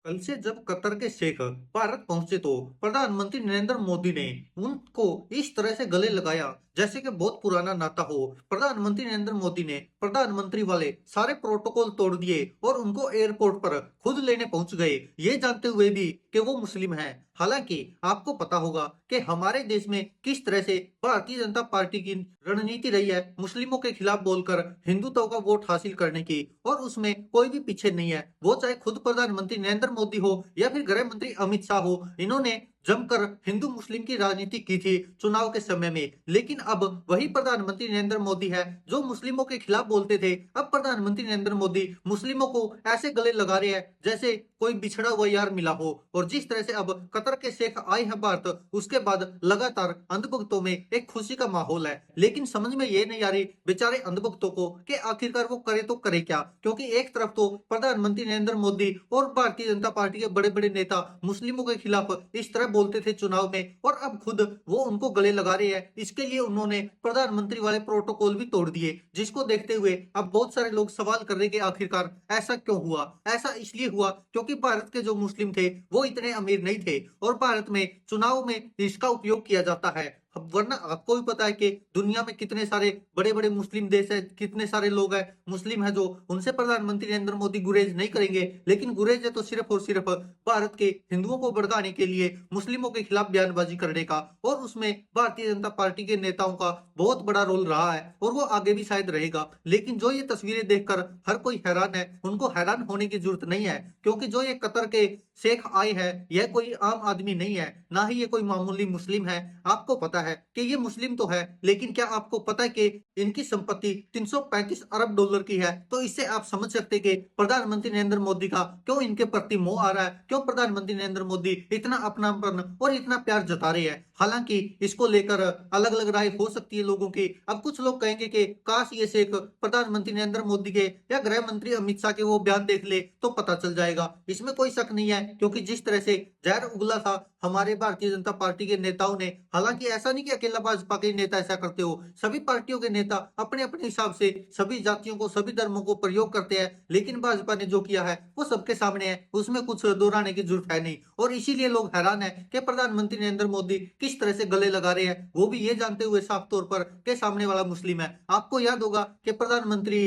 कल से जब कतर के शेख भारत पहुंचे तो प्रधानमंत्री नरेंद्र मोदी ने उनको इस तरह से गले लगाया जैसे कि बहुत पुराना नाता हो। प्रधानमंत्री नरेंद्र मोदी ने प्रधानमंत्री वाले सारे प्रोटोकॉल तोड़ दिए और उनको एयरपोर्ट पर खुद लेने पहुंच गए, ये जानते हुए भी कि वो मुस्लिम हैं। हालांकि आपको पता होगा कि हमारे देश में किस तरह से भारतीय जनता पार्टी की रणनीति रही है मुस्लिमों के खिलाफ बोलकर हिंदुत्व का वोट हासिल करने की, और उसमें कोई भी पीछे नहीं है। वो चाहे खुद प्रधानमंत्री नरेंद्र मोदी हो या फिर गृह मंत्री अमित शाह हो, इन्होंने जमकर हिंदू मुस्लिम की राजनीति की थी चुनाव के समय में। लेकिन अब वही प्रधानमंत्री नरेंद्र मोदी है जो मुस्लिमों के खिलाफ बोलते थे, अब प्रधानमंत्री नरेंद्र मोदी मुस्लिमों को ऐसे गले लगा रहे हैं जैसे कोई बिछड़ा हुआ यार मिला हो। और जिस तरह से अब कतर के शेख आए हैं भारत, उसके बाद लगातार अंधभक्तों में एक खुशी का माहौल है। लेकिन समझ में ये नहीं आ रही बेचारे अंधभक्तों को कि आखिरकार वो करे तो करे क्या, क्योंकि एक तरफ तो प्रधानमंत्री नरेंद्र मोदी और भारतीय जनता पार्टी के बड़े बड़े नेता मुस्लिमों के खिलाफ इस तरह बोलते थे चुनाव में, और अब खुद वो उनको गले लगा रहे हैं। इसके लिए उन्होंने प्रधानमंत्री वाले प्रोटोकॉल भी तोड़ दिए, जिसको देखते हुए अब बहुत सारे लोग सवाल कर रहे कि आखिरकार ऐसा क्यों हुआ। ऐसा इसलिए हुआ क्योंकि भारत के जो मुस्लिम थे वो इतने अमीर नहीं थे, और भारत में चुनाव में इसका उपयोग किया जाता है। अब वरना आपको भी पता है कि दुनिया में कितने सारे बड़े बड़े मुस्लिम देश है, कितने सारे लोग हैं मुस्लिम है जो उनसे प्रधानमंत्री नरेंद्र मोदी गुरेज नहीं करेंगे। लेकिन गुरेज है तो सिर्फ और सिर्फ भारत के हिंदुओं को भड़काने के लिए, मुस्लिमों के खिलाफ बयानबाजी करने का, और उसमें भारतीय जनता पार्टी के नेताओं का बहुत बड़ा रोल रहा है और वो आगे भी शायद रहेगा। लेकिन जो ये तस्वीरें देखकर हर कोई हैरान है, उनको हैरान होने की जरूरत नहीं है, क्योंकि जो ये कतर के शेख आए हैं यह कोई आम आदमी नहीं है, ना ही ये कोई मामूली मुस्लिम है। आपको पता है कि ये मुस्लिम तो है, लेकिन क्या आपको पता है कि इनकी संपत्ति 335 अरब डॉलर की है। तो इससे आप समझ सकते हैं कि प्रधानमंत्री नरेंद्र मोदी का क्यों इनके प्रति मोह आ रहा है, क्यों प्रधानमंत्री नरेंद्र मोदी इतना अपनापन और इतना प्यार जता रहे हैं। हालांकि इसको लेकर अलग अलग राय हो सकती है लोगों की। अब कुछ लोग कहेंगे कि काश ये शेख प्रधानमंत्री नरेंद्र मोदी के या गृह मंत्री अमित शाह के वो बयान देख ले तो पता चल जाएगा। इसमें कोई शक नहीं है, क्योंकि जिस तरह से जहर उगला था हमारे भारतीय जनता पार्टी के नेताओं ने, हालांकि ऐसा नहीं कि अकेला भाजपा के नेता ऐसा करते हो, सभी पार्टियों के नेता अपने अपने हिसाब से सभी जातियों को, सभी धर्मों को प्रयोग करते हैं। लेकिन भाजपा ने जो किया है वो सबके सामने है, उसमें कुछ दोहराने की जरूरत है नहीं। और इसीलिए लोग हैरान है कि प्रधानमंत्री नरेंद्र मोदी किस तरह से गले लगा रहे हैं, वो भी ये जानते हुए साफ तौर पर कि सामने वाला मुस्लिम है। आपको याद होगा कि प्रधानमंत्री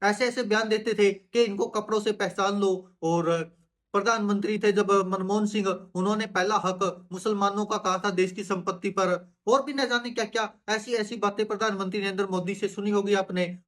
ऐसे ऐसे बयान देते थे कि इनको कपड़ों से पहचान लो, और प्रधानमंत्री थे जब मनमोहन सिंह, उन्होंने पहला हक मुसलमानों का कहा था देश की संपत्ति पर। और भी न जाने क्या क्या ऐसी ऐसी बातें प्रधानमंत्री नरेंद्र मोदी से सुनी होगी आपने।